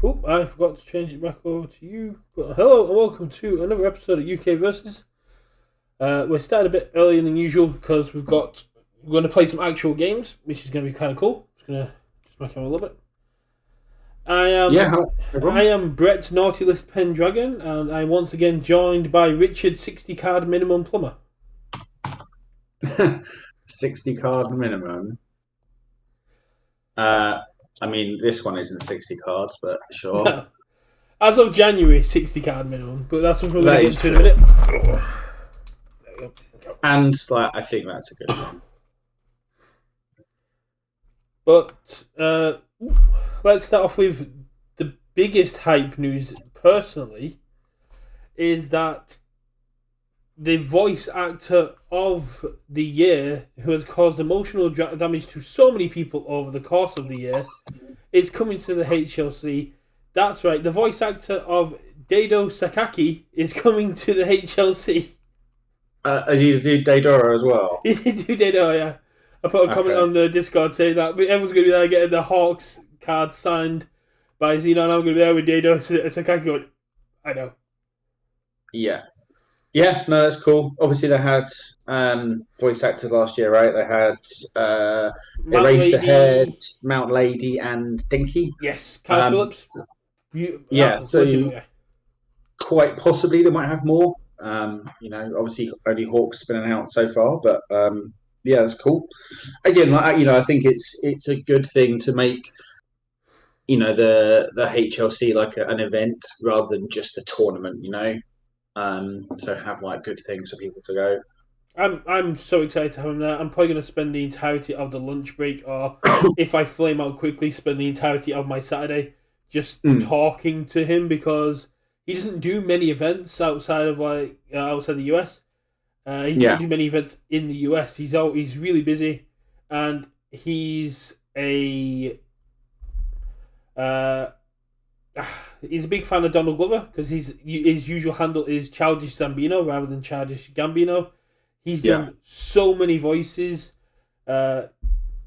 Oh, I forgot to change it back over to you. But hello and welcome to another episode of UKVersus. We're starting a bit earlier than usual because we're going to play some actual games, which is going to be kind of cool. Just going to make it a little bit. I Yeah, am hello, I everyone. am Brett Naughty List Pendragon, and I'm once again joined by Richard 60 card minimum plumber. 60 card minimum. Uh, I mean, this one isn't 60 cards, but sure. No, as of January, 60 card minimum, but that's something we're going to That get is into in a true. minute. There we go. And I think that's a good thing. But let's start off with the biggest hype news personally is that the voice actor of the year, who has caused emotional damage to so many people over the course of the year, is coming to the HLC. That's right, the voice actor of Dado Sakaki is coming to the HLC. As you do Daedora as well. Is he do Dado? Yeah. I put a comment Okay. on the Discord saying that everyone's going to be there getting the Hawks card signed by Xenon. I'm going to be there with Dado Sakaki going, I know. Yeah. Yeah, no, that's cool. Obviously, they had voice actors last year, right? They had Mount Eraserhead, Lady, Mount Lady, and Dinky. yes. Kyle Um, Phillips, you, yeah, legendary so guy. quite possibly they might have more. Obviously only Hawks been announced so far, but yeah, that's cool. Again, I think it's a good thing to make the HLC like an event rather than just a tournament. So have like good things for people to go. I'm so excited to have him there. I'm probably going to spend the entirety of the lunch break, or if I flame out quickly, spend the entirety of my Saturday just Mm, talking to him because he doesn't do many events outside of outside the US. He doesn't yeah, do many events in the US. He's really busy, and uh, he's a big fan of Donald Glover because his usual handle is Childish Zambino rather than Childish Gambino. He's yeah, done so many voices. Uh,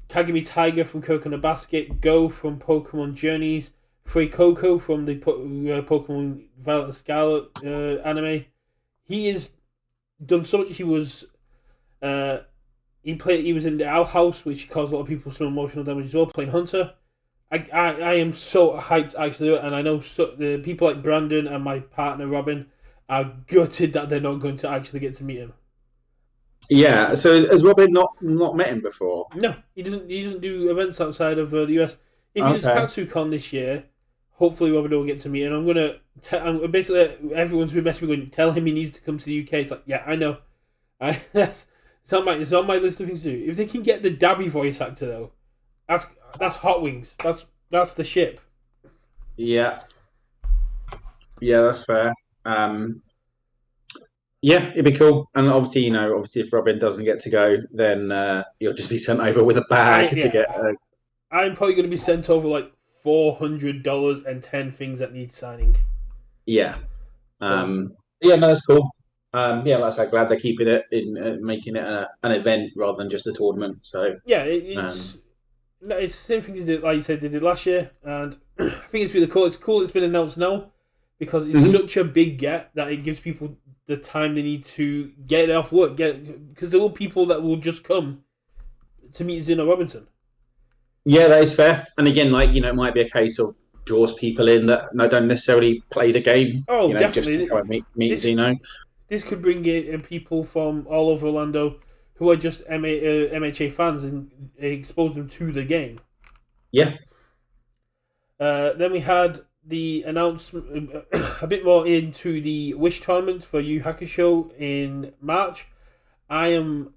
Kagami Tiger from Coconut Basket, Go from Pokemon Journeys, Free Coco from the Pokemon Violet and Scarlet anime. He has done so much. Uh, he was in the Owl House, which caused a lot of people some emotional damage as well, playing Hunter. I am so hyped to actually do it, and I know the people like Brandon and my partner Robin are gutted that they're not going to actually get to meet him. yeah. So has Robin not met him before? No, he doesn't. He doesn't do events outside of the US. If he does Okay. KatsuCon this year, hopefully Robin will get to meet. And I'm gonna basically everyone's been messaging me going, tell him he needs to come to the UK. It's like, yeah, I know. That's it's on my list of things to do. If they can get the Dabby voice actor though, that's that's hot wings. That's the ship. Yeah, yeah, that's fair. Um, Yeah, it'd be cool. And obviously, obviously if Robin doesn't get to go, then you'll just be sent over with a I bag to get. yeah. I'm probably gonna be sent over like $400 and 10 things that need signing. Yeah. Because Yeah, no, that's cool. Yeah, like I said, glad they're keeping it in, making it an event rather than just a tournament. So, yeah, um, it's the same thing as like you said they did last year, and I think it's really cool. It's cool it's been announced now because it's mhm. such a big get that it gives people the time they need to get it off work. Because there will people that will just come to meet Zeno Robinson. Yeah, that is fair. And again, it might be a case of draws people in that don't necessarily play the game. Oh, Just to definitely. come and meet This Zeno. this could bring in people from all over Orlando who are just MHA fans and expose them to the game. Yeah. Then we had the announcement a bit more into the Wish tournament for Yu Hakusho in March. I am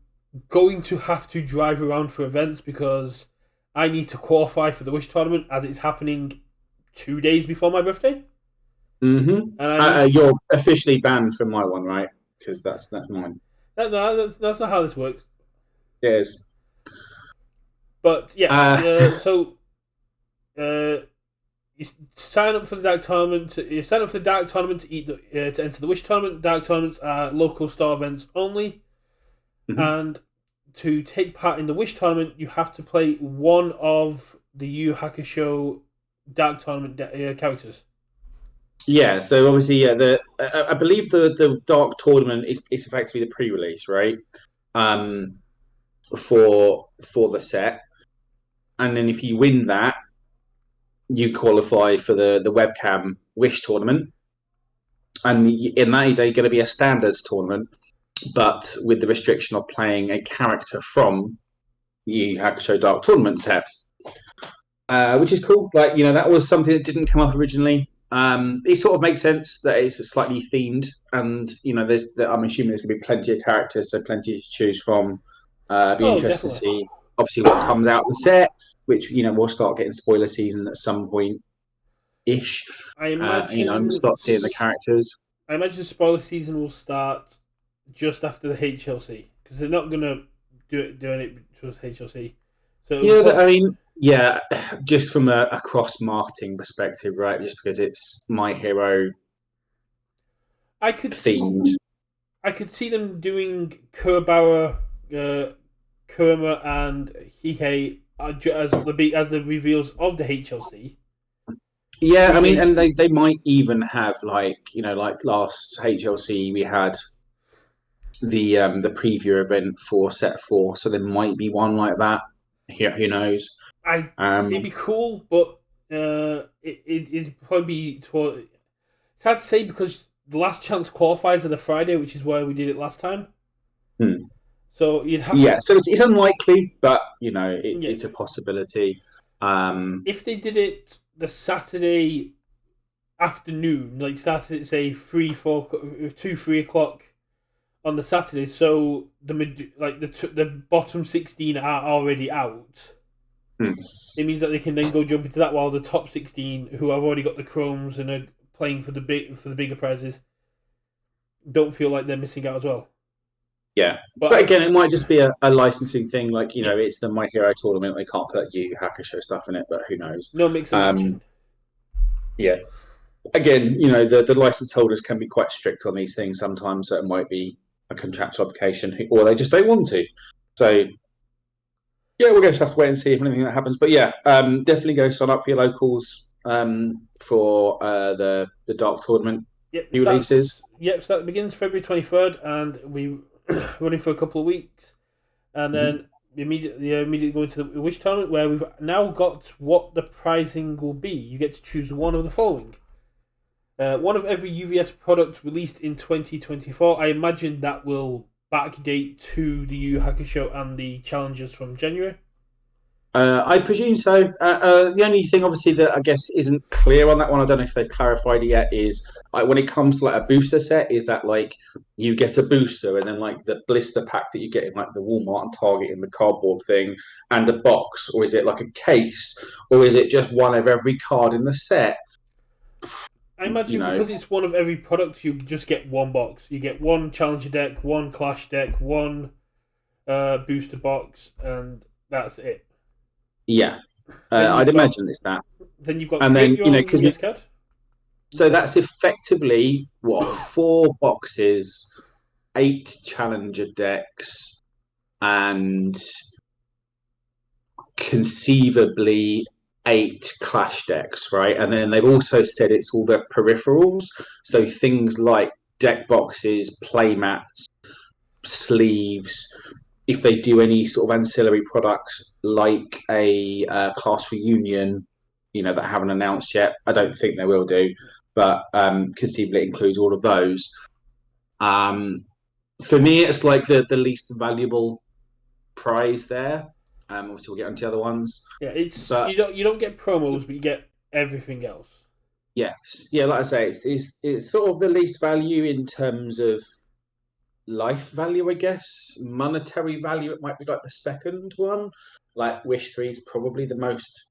going to have to drive around for events because I need to qualify for the Wish tournament as it's happening 2 days before my birthday, and I need. You're officially banned from my one, right? Because that's mine. No, that's not how this works. Yes. But yeah, Uh, so uh, you sign up for the dark tournament. You sign up for the dark tournament to enter the Wish tournament. Dark tournaments are local store events only, mhm. and to take part in the Wish tournament, you have to play one of the Yu Hakusho Dark Tournament characters. Yeah, so obviously, yeah, I believe the Dark Tournament is effectively the pre-release, right? Um, for the set, and then if you win that, you qualify for the webcam Wish tournament, and in that is going to be a standards tournament, but with the restriction of playing a character from Yu Hakusho Dark Tournament set, which is cool. Like that was something that didn't come up originally. It sort of makes sense that it's slightly themed, and I'm assuming there's going to be plenty of characters, so plenty to choose from. Be Oh, interested to definitely. see, obviously, what comes out of the set, which we'll start getting spoiler season at some point ish. I Start seeing the characters. I imagine spoiler season will start just after the HLC because they're not gonna doing it towards HLC. So Yeah, I mean, yeah, just from a cross marketing perspective, right? Just because it's My Hero I could themed. I could see them doing Kurbauer, Kurma, and Hihei as the reveals of the HLC. Yeah, I mean, and they might even have like last HLC we had the preview event for set 4, so there might be one like that. Who knows? It'd be cool, but it'd probably be toward. It's hard to say because the last chance qualifiers are the Friday, which is where we did it last time. Hmm. So you'd have Yeah, to. so it's unlikely, but Yeah. it's a possibility. If they did it the Saturday afternoon, like started at say 3 o'clock on the Saturday, so the bottom 16 are already out. Hmm. It means that they can then go jump into that while the top 16, who have already got the chromes and are playing for the bigger prizes, don't feel like they're missing out as well. Yeah, but again, it might just be a licensing thing. Like Yeah. it's the My Hero tournament; they can't put Yu Hakusho stuff in it, but who knows? No mix and matching. Yeah, again, the license holders can be quite strict on these things sometimes, so it might be a contractual obligation, or they just don't want to. So, yeah, we're going to have to wait and see if anything that happens. But yeah, definitely go sign up for your locals for the Dark Tournament new releases. Yep, that begins February 23rd, and we running for a couple of weeks, and then immediately go into the Wish tournament where we've now got what the prizing will be. You get to choose one of the following. One of every UVS product released in 2024. I imagine that will backdate to the Yu Hakusho and the challenges from January. I presume so. The only thing, obviously, that I guess isn't clear on that one, I don't know if they've clarified it yet, is when it comes to like a booster set, is that like you get a booster and then like the blister pack that you get in like the Walmart and Target in the cardboard thing and a box, or is it like a case, or is it just one of every card in the set? I imagine because it's one of every product, you just get one box. You get one Challenger deck, one Clash deck, one booster box, and that's it. Yeah, I'd imagine it's that. Then you've got and then because UVS card. so that's effectively what 4 boxes, 8 challenger decks, and conceivably 8 clash decks, right? And then they've also said it's all the peripherals, so things like deck boxes, playmats, sleeves. If they do any sort of ancillary products like a class reunion, that haven't announced yet, I don't think they will do, but conceivably it includes all of those. For me, it's like the least valuable prize there. Obviously, we'll get onto the other ones. Yeah, you don't get promos, but you get everything else. Yes, yeah, like I say, it's sort of the least value in terms of life value, I guess. Monetary value, it might be like the second one. Like Wish 3 is probably the most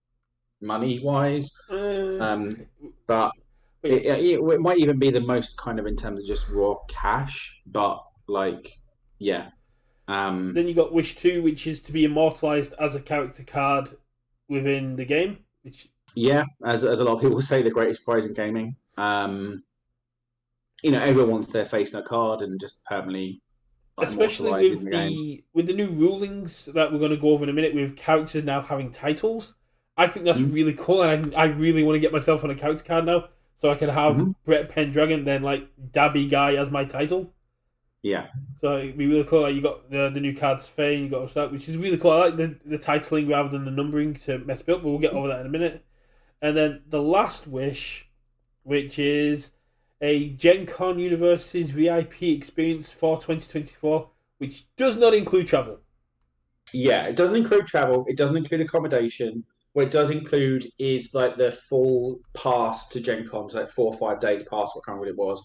money wise, but it might even be the most kind of in terms of just raw cash. But like, yeah. Then you got Wish 2, which is to be immortalized as a character card within the game. As a lot of people say, the greatest prize in gaming. Everyone wants their face in a card and just permanently, especially with the new rulings that we're going to go over in a minute, with characters now having titles. I think that's really cool, and I really want to get myself on a character card now, so I can have Brett Pendragon, then like Dabby Guy as my title. Yeah. So it'd be really cool. Like you got the new cards Faye, you got that, which is really cool. I like the titling rather than the numbering to mess me up, but we'll get over that in a minute. And then the last wish, which is a Gen Con UKVersus VIP experience for 2024, which does not include travel. Yeah, it doesn't include travel. It doesn't include accommodation. What it does include is like the full pass to Gen Con, so like 4 or 5 days pass, I can't remember what it was.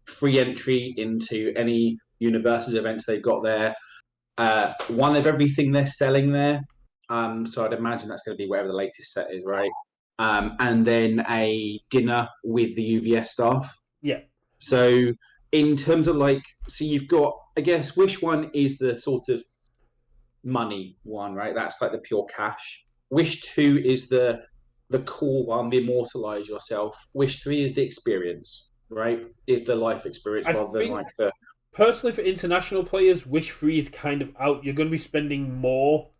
Free entry into any UKVersus events they've got there. One of everything they're selling there. So I'd imagine that's going to be whatever the latest set is, right? And then a dinner with the UVS staff. Yeah. So in terms of like, so you've got, I guess, Wish 1 is the sort of money one, right? That's like the pure cash. Wish 2 is the cool one, the immortalize yourself. Wish 3 is the experience, right? Is the life experience rather than like the... Personally, for international players, Wish 3 is kind of out. You're going to be spending more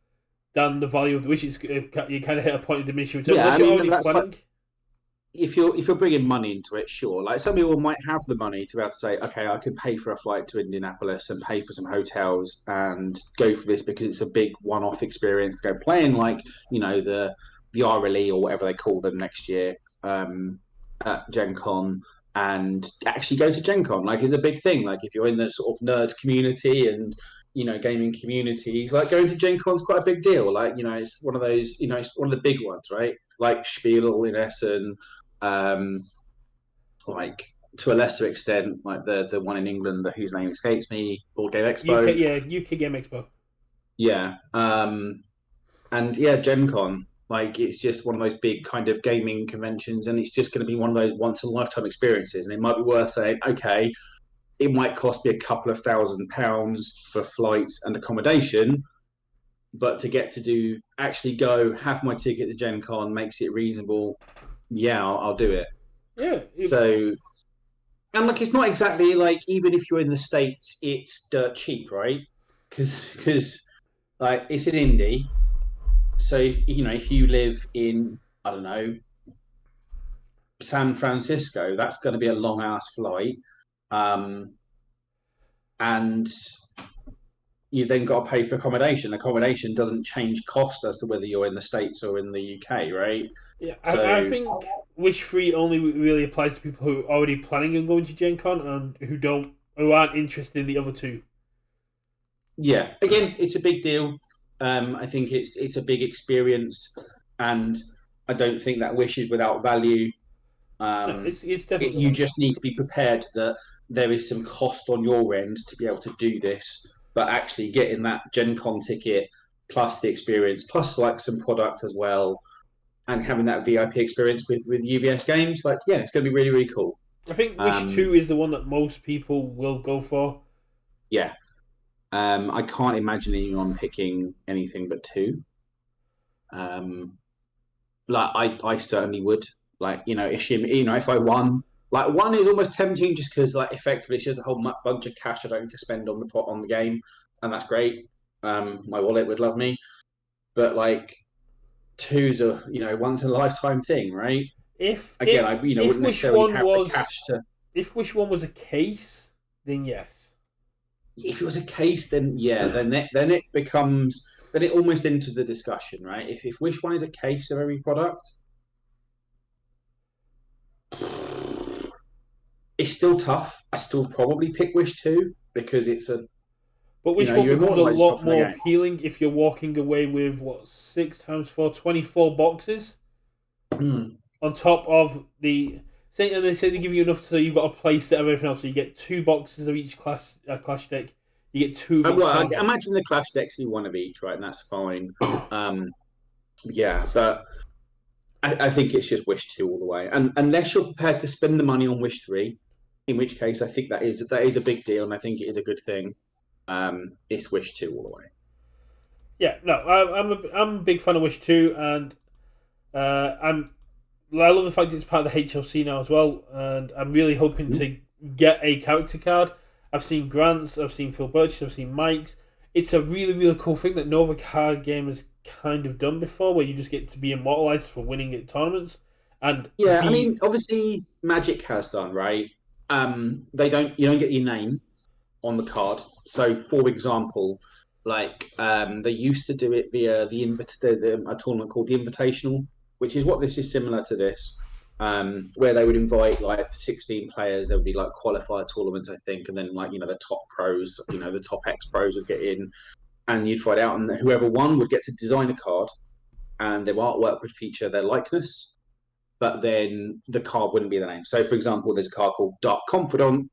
than the value of the Wish. You kind of hit a point of diminishing return. Yeah, unless you're already planning. Like, if you're bringing money into it, sure. Like some people might have the money to be able to say, okay, I can pay for a flight to Indianapolis and pay for some hotels and go for this because it's a big one-off experience to go playing, like the RLE or whatever they call them next year at Gen Con, and actually go to Gen Con. Like, it's a big thing. Like if you're in the sort of nerd community and gaming communities, like going to Gen Con's quite a big deal. Like it's one of those. It's one of the big ones, right? Like Spiel in Essen. Like to a lesser extent, like the one in England whose name escapes me, Board Game Expo. UK Game Expo. Yeah, and yeah, Gen Con. Like it's just one of those big kind of gaming conventions, and it's just going to be one of those once in a lifetime experiences. And it might be worth saying, okay, it might cost me a couple of £1,000 for flights and accommodation, but to get to actually go have my ticket to Gen Con makes it reasonable. Yeah, I'll do it. Yeah. So, and like, it's not exactly like, even if you're in the States, it's dirt cheap, right? Because like it's an indie. So, if you live in, I don't know, San Francisco, that's going to be a long ass flight. And you've then got to pay for accommodation. Accommodation doesn't change cost as to whether you're in the States or in the UK, right? Yeah, so, I think Wish 3 only really applies to people who are already planning on going to Gen Con and who aren't interested in the other two. Yeah, again, it's a big deal. I think it's a big experience, and I don't think that Wish is without value. No, it's definitely. You just need to be prepared that there is some cost on your end to be able to do this, but actually getting that Gen Con ticket plus the experience plus like some product as well, and having that VIP experience with UVS games, like it's going to be really, really cool. I think Wish 2 is the one that most people will go for. Yeah. I can't imagine anyone picking anything but 2. Like I certainly would. Like if I won, like 1 is almost tempting just because like effectively it's just a whole bunch of cash I don't need to spend on the game, and that's great. My wallet would love me, but like 2's a once in a lifetime thing, right? If wouldn't necessarily have the cash to. If Wish 1 was a case, then yes. If it was a case, then yeah, then it becomes, then it almost enters the discussion, right? If Wish 1 is a case of every product, it's still tough. I still probably pick Wish 2 because it's a. But Wish 1 becomes a lot more appealing if you're walking away with 6 times 4, 24 boxes on top of the. And they say they give you enough so you've got a play set of everything else. So you get 2 boxes of each clash deck. You get 2. I imagine the clash decks be 1 of each, right? And that's fine. Yeah, but I think it's just Wish 2 all the way. And unless you're prepared to spend the money on Wish 3, in which case I think that is a big deal, and I think it is a good thing. It's Wish 2 all the way. Yeah, no, I'm a big fan of Wish 2, and I love the fact it's part of the HLC now as well, and I'm really hoping to get a character card. I've seen Grant's, I've seen Phil Birch's, I've seen Mike's. it's a really, really cool thing that no other card game has kind of done before, where you just get to be immortalized for winning at tournaments and Yeah, I be. mean, obviously Magic has done, right? They don't you don't get your name on the card. So, for example, like they used to do it via a tournament called the Invitational, which is what this is similar to this, where they would invite like 16 players. There would be like qualifier tournaments, I think, and then like the top pros, the top X pros would get in, and you'd find out, and whoever won would get to design a card, and their artwork would feature their likeness, but then the card wouldn't be the name. So, for example, there's a card called Dark Confidant,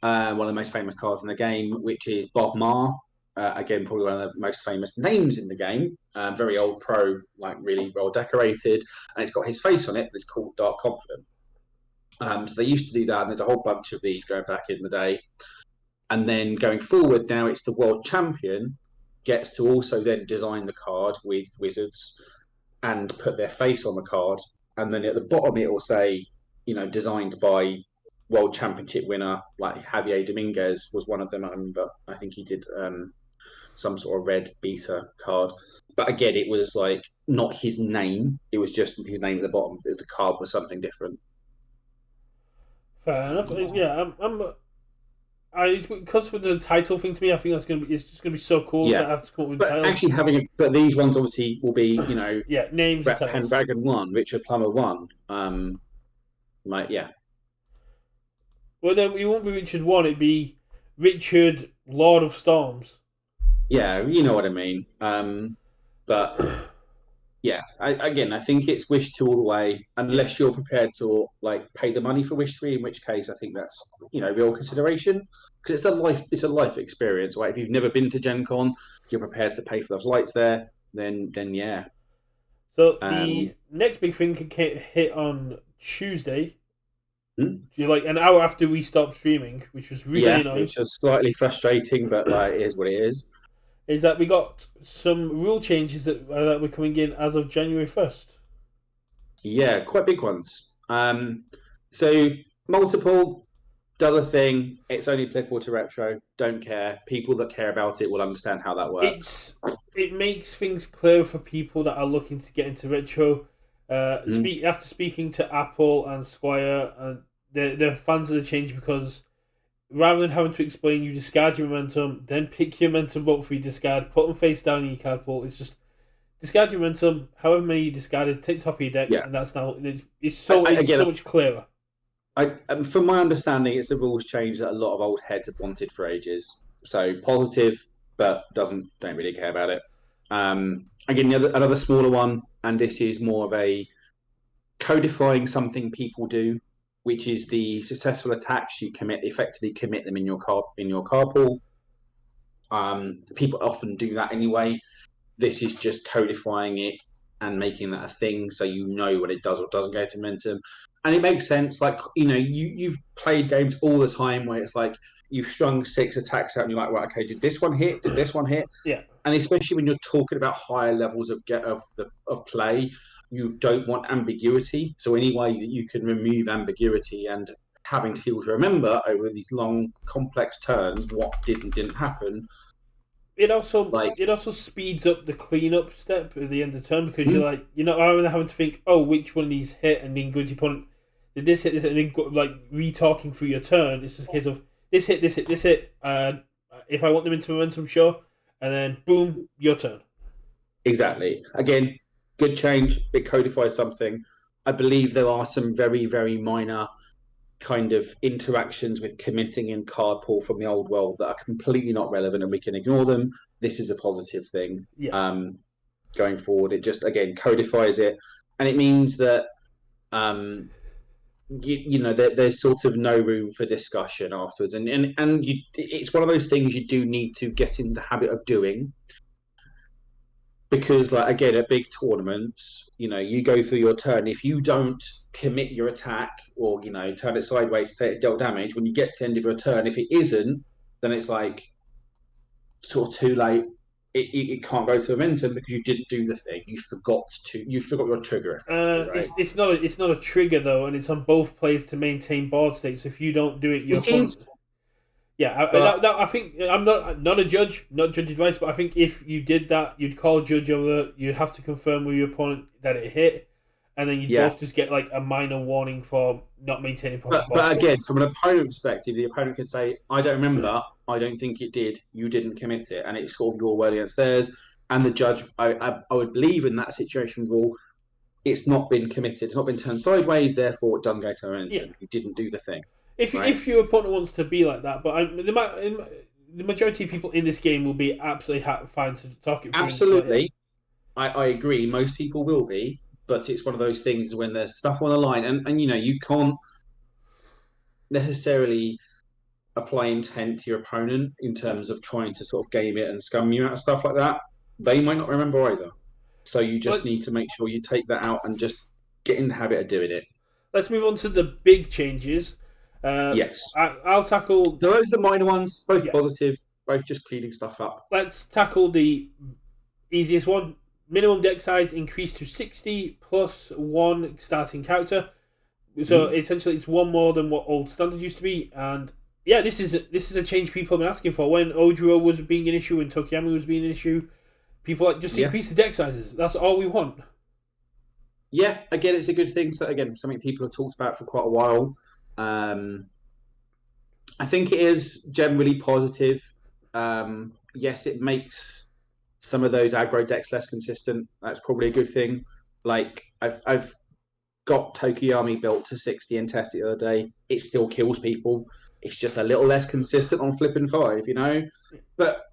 one of the most famous cards in the game, which is Bob Marr. Again, probably one of the most famous names in the game. Very old pro, like really well decorated, and it's got his face on it, but it's called Dark Confident. So they used to do that, and there's a whole bunch of these going back in the day. And then going forward, now it's the world champion gets to also then design the card with wizards and put their face on the card, and then at the bottom it will say, designed by world championship winner, like Javier Dominguez was one of them. I remember, I think he did some sort of red beta card. But again, it was like not his name; it was just his name at the bottom. The card was something different. Fair enough. Yeah, because for the title thing to me, I think it's just gonna be so cool. So Yeah, I have to come up with a but title. actually but these ones obviously will be, Yeah, names and Rat titles. Pendragon one, Richard Plummer one. Like yeah, Well, then it won't be Richard One. It'd be Richard Lord of Storms. yeah, you know what I mean. But yeah, I think it's Wish 2 all the way, unless you're prepared to like pay the money for Wish 3, in which case I think that's real consideration, because it's a life experience, right? If you've never been to Gen Con, if you're prepared to pay for the flights there, then yeah. So Um, the next big thing can hit on Tuesday. hmm? Like an hour after we stopped streaming, which was really Yeah, annoying. which is slightly frustrating, but like it is what it is. Is that we got some rule changes that were coming in as of January 1st. Yeah, quite big ones. So multiple does a thing. It's only applicable to retro. Don't care. People that care about it will understand how that works. It makes things clear for people that are looking to get into retro. Mm. After speaking to Apple and Squire, and they're fans of the change because rather than having to explain, you discard your momentum, then pick your momentum up for your discard, put them face down in your card pool. It's just discard your momentum, however many you discarded, take the top of your deck, Yeah. and that's now it's Again, so much clearer. from my understanding, it's a rules change that a lot of old heads have wanted for ages. So positive, but don't really care about it. Again, another smaller one, and this is more of a codifying something people do, which is the successful attacks you effectively commit them in your car pool. People often do that anyway. This is just codifying it and making that a thing, so you know what it does or doesn't go to momentum. And it makes sense. Like you've played games all the time where it's like you've strung 6 attacks out, and you're like, right, okay, did this one hit? Did this one hit? Yeah. And especially when you're talking about higher levels of play, you don't want ambiguity. So any way that you can remove ambiguity and having to be able to remember over these long, complex turns what didn't happen. Like, It also speeds up the cleanup step at the end of the turn because hmm, you're not rather than having to think, oh, which one of these hit, and then go to your opponent, did this hit this, and then go, like re-talking through your turn. It's just a case of this hit, this hit, this hit. If I want them into momentum, sure, and then boom, your turn. exactly. Again, good change. It codifies something. I believe there are some very, very minor kind of interactions with committing in card pool from the old world that are completely not relevant, and we can ignore them. This is a positive thing. Yeah. Going forward, it just again codifies it, and it means that there's sort of no room for discussion afterwards, and it's one of those things you do need to get in the habit of doing, because like again at big tournaments, you go through your turn. If you don't commit your attack or turn it sideways to say it's dealt damage, when you get to the end of your turn, if it isn't, then it's like sort of too late. It can't go to momentum because you didn't do the thing. You forgot your trigger effectively, right? It's not a trigger though, and it's on both players to maintain board state. So if you don't do it, your It is. opponent Yeah, But I think I'm not a judge, not judge advice, but I think if you did that, you'd call a judge over. You'd have to confirm with your opponent that it hit, and then you'd yeah, both just get like a minor warning for not maintaining proper ball but skills. again, from an opponent perspective, the opponent could say, "I don't remember. I don't think it did. You didn't commit it," and it's sort of your word against theirs. And the judge, I would believe in that situation rule, it's not been committed. It's not been turned sideways. Therefore, it doesn't go to Yeah, momentum. You didn't do the thing, right? if your opponent wants to be like that, but the majority of people in this game will be absolutely fine to talk it through and just like, yeah, Absolutely, I agree. Most people will be, but it's one of those things when there's stuff on the line, and you can't necessarily apply intent to your opponent in no. terms of trying to sort of game it and scum you out of stuff like that. They might not remember either. So you just Let, need to make sure you take that out and just get in the habit of doing it. let's move on to the big changes. Uh, Yes. I'll tackle So those are the minor ones, both yeah. positive, both just cleaning stuff up. Let's tackle the easiest one. Minimum deck size increased to 60 plus one starting character. So Mm-hmm. essentially, it's one more than what old standard used to be. And yeah, this is a change people have been asking for. When Ojiro was being an issue and Tokiyami was being an issue, people like just Yeah. increase the deck sizes. That's all we want. Yeah, again, it's a good thing. So again, something people have talked about for quite a while. Um, I think it is generally positive. Yes, it makes some of those aggro decks less consistent. That's probably a good thing. Like I've got Tokiyami built to 60 and tested the other day. It still kills people. It's just a little less consistent on flipping five. But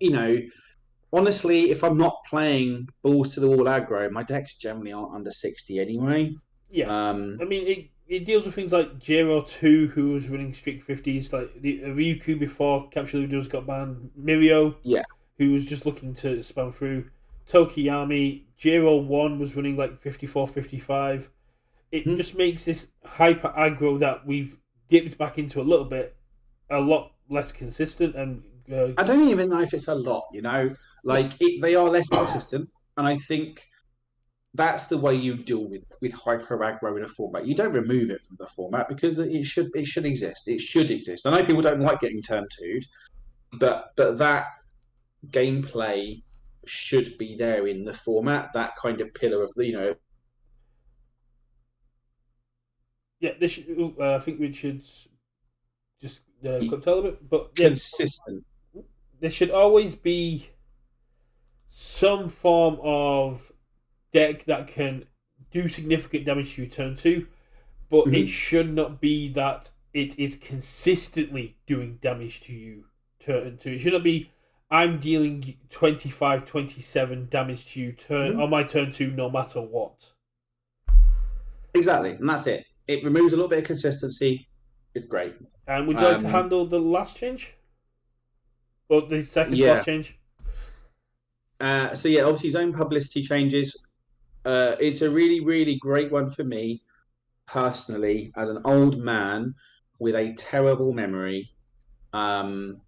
honestly, if I'm not playing balls to the wall aggro, my decks generally aren't under 60 anyway. Yeah, Um, I mean it deals with things like Jiro 2, who was running strict 50s, like the Ryuku before Capture the Videos got banned, Mirio, yeah. who was just looking to spam through, Tokiyami, Jiro 1 was running like 54, 55. It Hmm. just makes this hyper aggro that we've dipped back into a little bit a lot less consistent and I don't even know if it's a lot. no, They are less consistent, and I think that's the way you deal with hyper aggro in a format. You don't remove it from the format because it should exist. It should exist. I know people don't like getting turn two'd, but that gameplay should be there in the format. That kind of pillar of the yeah, this I think we should just clip tell a bit, but yeah, consistent. there should always be some form of deck that can do significant damage to you turn 2, but it Mm-hmm. should not be that it is consistently doing damage to you turn 2. It should not be I'm dealing 25, 27 damage to you Mm-hmm. on my turn 2 no matter what. Exactly, and that's it. It removes a little bit of consistency. It's great. And would you like to Um, handle the last change? Or the second to yeah. last change? So yeah, obviously zone publicity changes. It's a really, really great one for me personally, as an old man with a terrible memory. Um,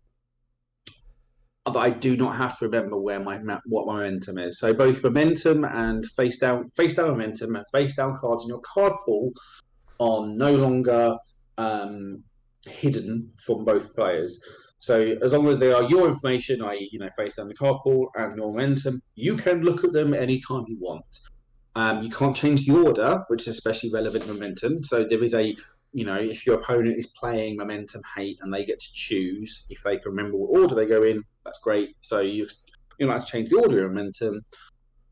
that I do not have to remember what my momentum is. So both momentum and face down momentum, and face down cards in your card pool are no longer hidden from both players. So as long as they are your information, i.e., face down the card pool and your momentum, you can look at them anytime you want. You can't change the order, which is especially relevant momentum. So there is if your opponent is playing momentum hate and they get to choose if they can remember what order they go in, that's great. So you're not to change the order of momentum,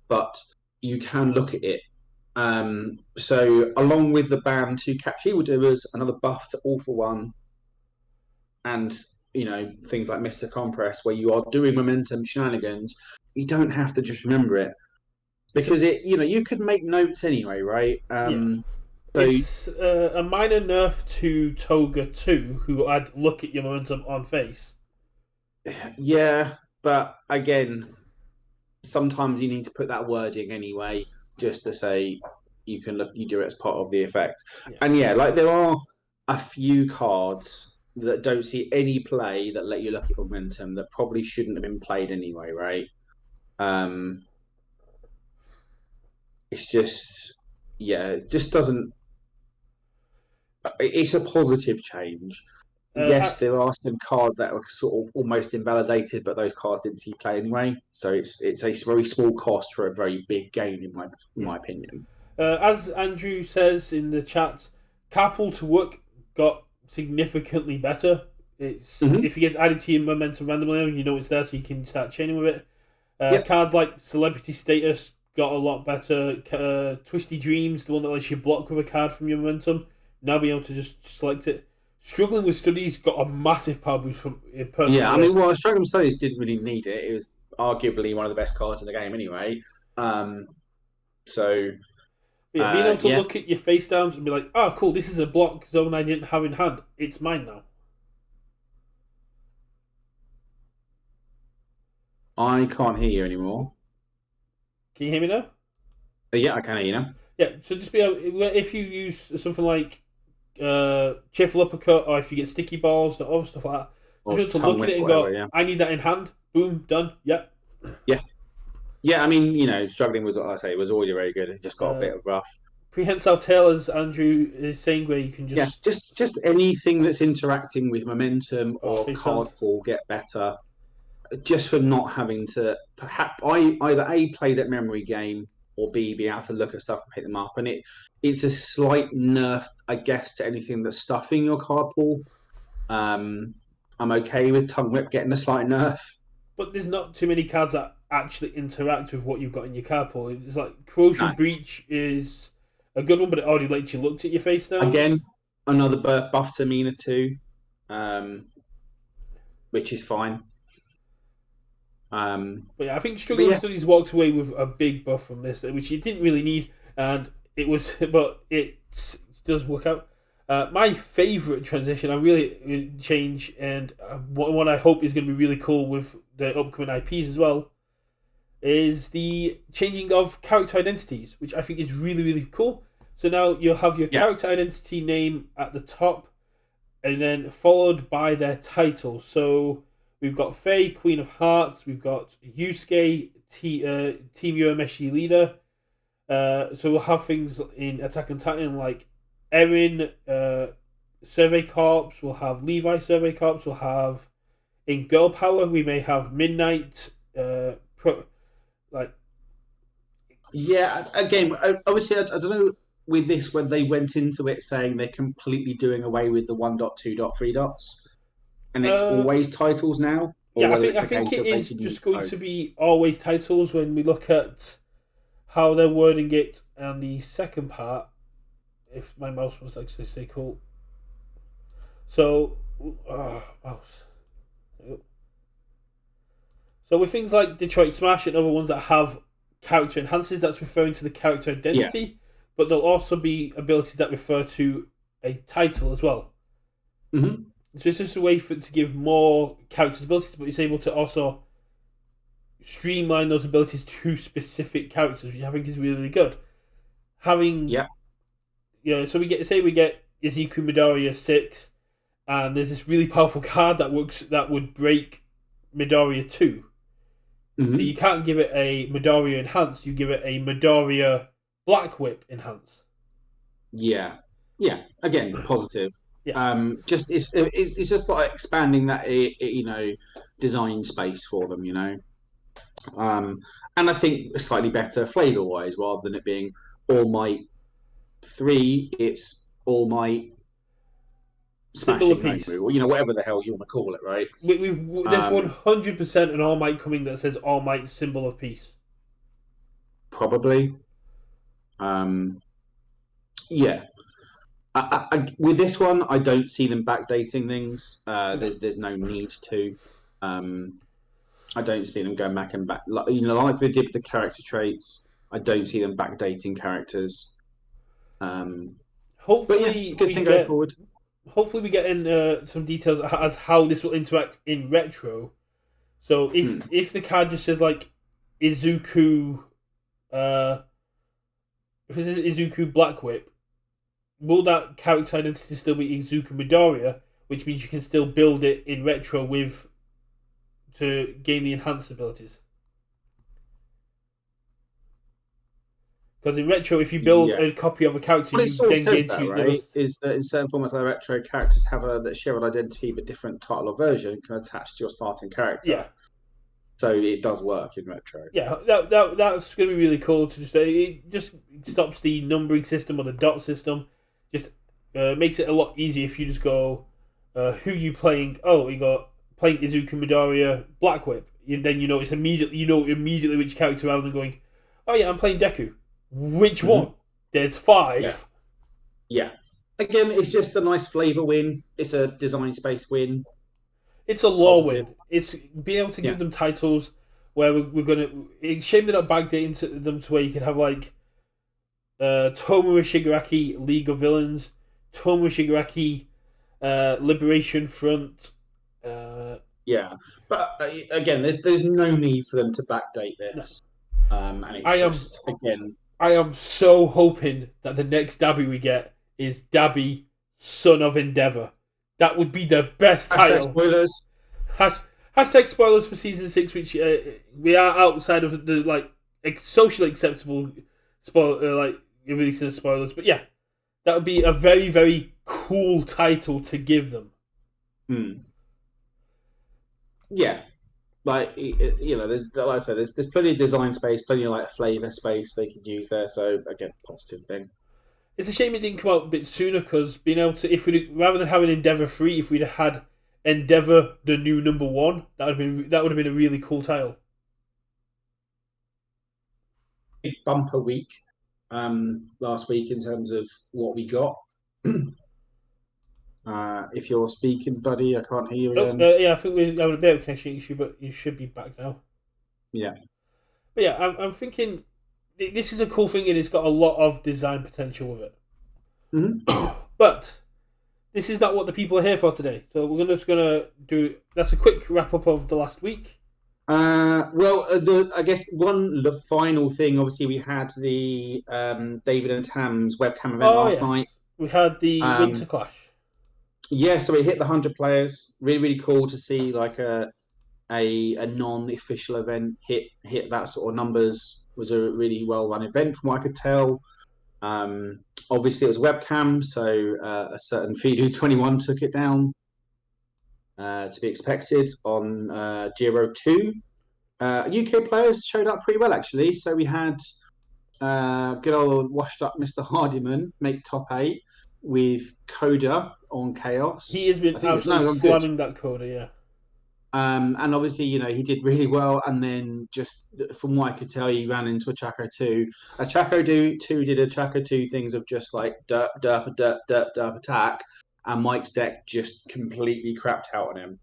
but you can look at it. So along with the ban to catch evildoers, another buff to all for one, and things like Mr. Compress, where you are doing momentum shenanigans, you don't have to just remember it So, because you could make notes anyway, right? yeah. So It's a minor nerf to Toga 2, who I'd look at your momentum on face. yeah, but again, sometimes you need to put that wording anyway, just to say you do it as part of the effect. Yeah. And yeah, like there are a few cards that don't see any play that let you look at momentum that probably shouldn't have been played anyway, right? Um, it's just yeah, it just doesn't. It's a positive change. Yes, there are some cards that are sort of almost invalidated, but those cards didn't see play anyway. So it's a very small cost for a very big gain, in my opinion. As Andrew says in the chat, Carpool to Work got significantly better. It's Mm-hmm. if it gets added to your momentum randomly, you know it's there, so you can start chaining with it. Yep. Cards like Celebrity Status got a lot better. Twisty Dreams, the one that lets you block with a card from your momentum, now being able to just select it. Struggling with Studies got a massive power boost from personally. Yeah, I mean, well, Struggling Studies didn't really need it. It was arguably one of the best cards in the game anyway. So Yeah, being able to yeah, look at your face downs and be like, oh, cool, this is a block zone I didn't have in hand. It's mine now. I can't hear you anymore. Can you hear me now? Yeah, I can hear you now. Yeah, so just be able, if you use something like Cheerful Uppercut, or if you get Sticky Balls, or other stuff like that, just be able to look at it and whatever, go, yeah. I need that in hand. Boom, done. Yep. Yeah. I mean, Struggling was, like I say, it was already very good. It just got a bit rough. Prehensile Tail, as Andrew is saying, where you can just just anything that's interacting with momentum or face card downs. pool get better. Just for not having to perhaps either A, play that memory game, or B, be able to look at stuff and pick them up. And it's a slight nerf, I guess, to anything that's stuffing your card pool. I'm okay with Tongue Whip getting a slight nerf. But there's not too many cards that actually interact with what you've got in your card pool. It's like Corrosion Breach is a good one, but it already lets you look at your face downs. Again, another buff to Mina too, which is fine. But yeah, I think Struggling Studies walked away with a big buff from this, which it didn't really need, and it was, but it does work out. My favourite transition, I really change, and one I hope is going to be really cool with the upcoming IPs as well, is the changing of character identities, which I think is really, really cool. So now you'll have your character identity name at the top, and then followed by their title. So we've got Faye, Queen of Hearts. We've got Yusuke, Team UMSG leader. So we'll have things in Attack on Titan like Erin, Survey Corps. We'll have Levi, Survey Corps. We'll have in Girl Power. We may have Midnight. Yeah, again, obviously, I don't know with this when they went into it saying they're completely doing away with the 1.2.3 dots, and it's always titles now. Yeah, I think it is just going to be always titles when we look at how they're wording it. And the second part, if my mouse was actually say cool. So, mouse. So with things like Detroit Smash and other ones that have character enhances, that's referring to the character identity, but there'll also be abilities that refer to a title as well. Mm-hmm. So it's just a way to give more character abilities, but it's able to also streamline those abilities to specific characters, which I think is really, really good. So we get Izuku Midoriya 6, and there's this really powerful card that would break Midoriya 2. Mm-hmm. So you can't give it a Midoriya Enhance, you give it a Midoriya Black Whip Enhance. Yeah. Again, positive. Yeah. Just it's just like expanding that design space for them, and I think slightly better flavor wise, rather than it being All Might 3, it's All Might smashing home move, or whatever the hell you want to call it, right? There's 100% an All Might coming that says All Might Symbol of Peace. Probably. Yeah. With this one, I don't see them backdating things. There's no need to. I don't see them going back and back. Like they did with the character traits. I don't see them backdating characters. Hopefully, good thing going forward. Hopefully, we get in some details as how this will interact in retro. So if the card just says like Izuku, if it says Izuku Black Whip, will that character identity still be Izuku Midoriya, which means you can still build it in retro to gain the enhanced abilities? Because in Retro, if you build Yeah. a copy of a character, Well, it you sort of then says get that, into the other. right? Is that in certain formats, like retro characters have that shared identity but different title or version can attach to your starting character. Yeah. So it does work in retro. Yeah, that's going to be really cool. To just it just stops the numbering system or the dot system. Just makes it a lot easier if you just go, who you playing? Oh, you got playing Izuku Midoriya Black Whip. Then it's immediately which character rather than going, oh yeah, I'm playing Deku. Which one? There's 5. Yeah. Again, it's just a nice flavor win. It's a design space win. It's a lore Positive. win. It's being able to give them titles where we're gonna. It's a shame they're not backdating them to where you can have like Tomura Shigaraki League of Villains, Tomura Shigaraki Liberation Front. Yeah, but again, there's no need for them to backdate this. And it's I am so hoping that the next Dabi we get is Dabi, Son of Endeavor. That would be the best title. Spoilers. Hashtag spoilers for season 6, which we are outside of the socially acceptable releasing of spoilers. But yeah, that would be a very, very cool title to give them. Yeah, there's like I said, there's plenty of design space, plenty of flavor space they could use there. So again, positive thing. It's a shame it didn't come out a bit sooner because being able to, rather than having Endeavor 3, if we'd had Endeavor the new number 1, that would have been a really cool title. Big bumper week last week in terms of what we got. If you're speaking, buddy, I can't hear you again. I think we're having a bit of a connection issue, but you should be back now. Yeah. But yeah, I'm thinking this is a cool thing and it's got a lot of design potential with it. But this is not what the people are here for today. So we're just going to do... That's a quick wrap-up of the last week. I guess the final thing, obviously, we had the David and Tam's webcam event last night. We had the Winter Clash. Yeah, so we hit the 100 players. Really, really cool to see a non-official event hit that sort of numbers. It was a really well-run event from what I could tell. Obviously, it was webcam, so a certain Fidu21 took it down to be expected on Giro 2. UK players showed up pretty well, actually. So we had good old washed-up Mr. Hardiman make top 8 with Coda on Chaos. He has been absolutely slamming that Coda, yeah. And obviously, he did really well. And then just from what I could tell, he ran into a Chaco 2. A Chaco 2 did a Chaco 2 things of just derp attack. And Mike's deck just completely crapped out on him.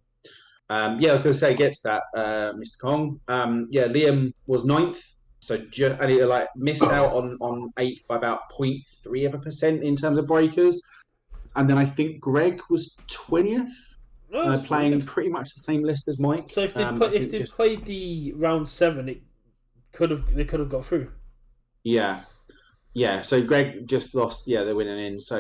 I was going to say, gets that, Mr. Kong. Liam was 9th. So he missed out on 8th by about 0.3% in terms of breakers. And then I think Greg was 20th. Playing pretty much the same list as Mike. So if they played the round 7, they could have got through. Yeah. So Greg just lost. The winning in. So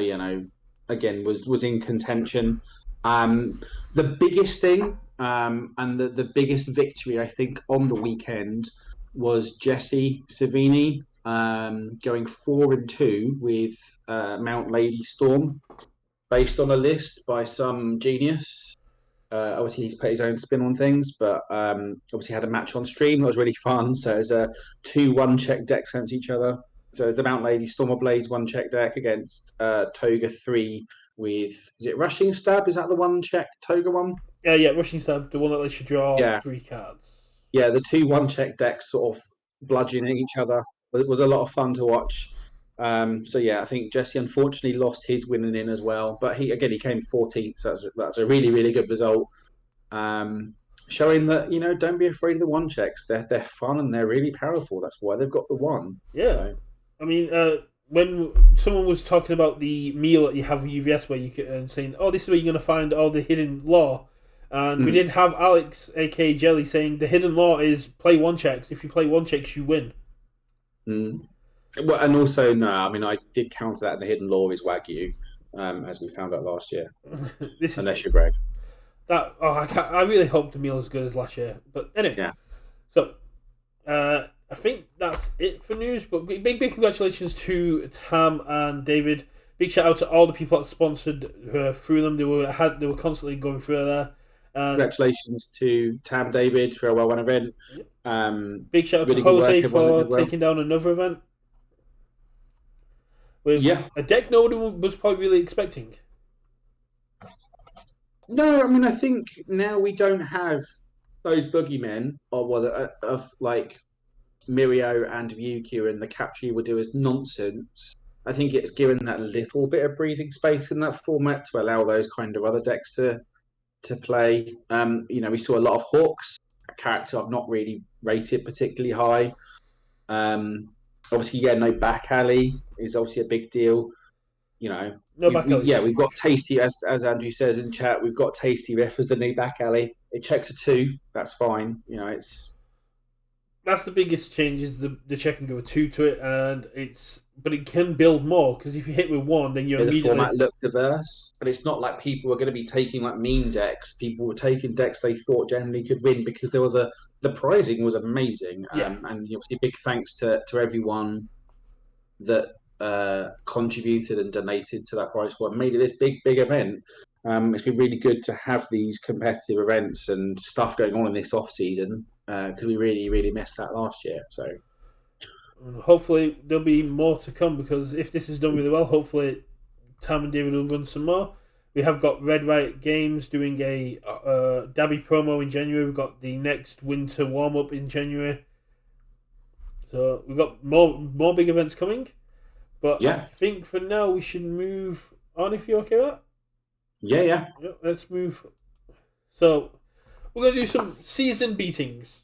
again was in contention. The biggest thing and the biggest victory I think on the weekend was Jesse Savini going 4-2 with Mount Lady Storm, based on a list by some genius. Obviously, he's put his own spin on things, but obviously had a match on stream. It was really fun. So it was 2 1-check decks against each other. So it's the Mount Lady Stormer Blades 1-check deck against Toga 3 with... Is it Rushing Stab? Is that the 1-check Toga one? Yeah, Rushing Stab, the one that lets you draw 3 cards. Yeah, the 2 1-check decks sort of bludgeoning each other. It was a lot of fun to watch. I think Jesse unfortunately lost his winning in as well, but he came 14th, so that's a really, really good result. Showing that don't be afraid of the 1-checks. They're fun and they're really powerful. That's why they've got the 1. Yeah, so. I mean, when someone was talking about the meal that you have with UVS, where you can saying, "Oh, this is where you're going to find all the hidden lore," and we did have Alex, aka Jelly, saying the hidden lore is play 1-checks. If you play 1-checks, you win. Well, and also, no, I mean, I did counter that. The hidden lore is Wagyu, as we found out last year. Unless you're Greg. I really hope the meal is as good as last year. But anyway, yeah. So, I think that's it for news. But big congratulations to Tam and David. Big shout out to all the people that sponsored through them. They were constantly going through there. And Congratulations to Tam David for a well-run event. big shout out Really to good work, Jose everyone that for did well. taking down another event with a deck nobody was probably really expecting. No, I mean, I think now we don't have those boogeymen of like Mirio and Ryukyu, and the capture you would do is nonsense. I think it's given that little bit of breathing space in that format to allow those kind of other decks to play. We saw a lot of Hawks, a character I've not really rated particularly high. Obviously, no back alley is obviously a big deal. No back alley. We've got Tasty, as Andrew says in chat, we've got Tasty Riff as the new back alley. It checks a 2, that's fine. That's the biggest change is the check and go 2 to it, but it can build more because if you hit with 1, then you're the immediately. format looked diverse, but it's not like people were going to be taking like meme decks. People were taking decks they thought generally could win because the pricing was amazing. And obviously big thanks to everyone that contributed and donated to that prize pool and made it this big event. It's been really good to have these competitive events and stuff going on in this off season because we really missed that last year. So hopefully there'll be more to come because if this is done really well, hopefully Tam and David will run some more. We have got Red Riot Games doing a Dabby promo in January. We've got the next winter warm up in January. So we've got more big events coming. But I think for now we should move on if you're okay with that. Yeah. Let's move. So we're going to do some season beatings.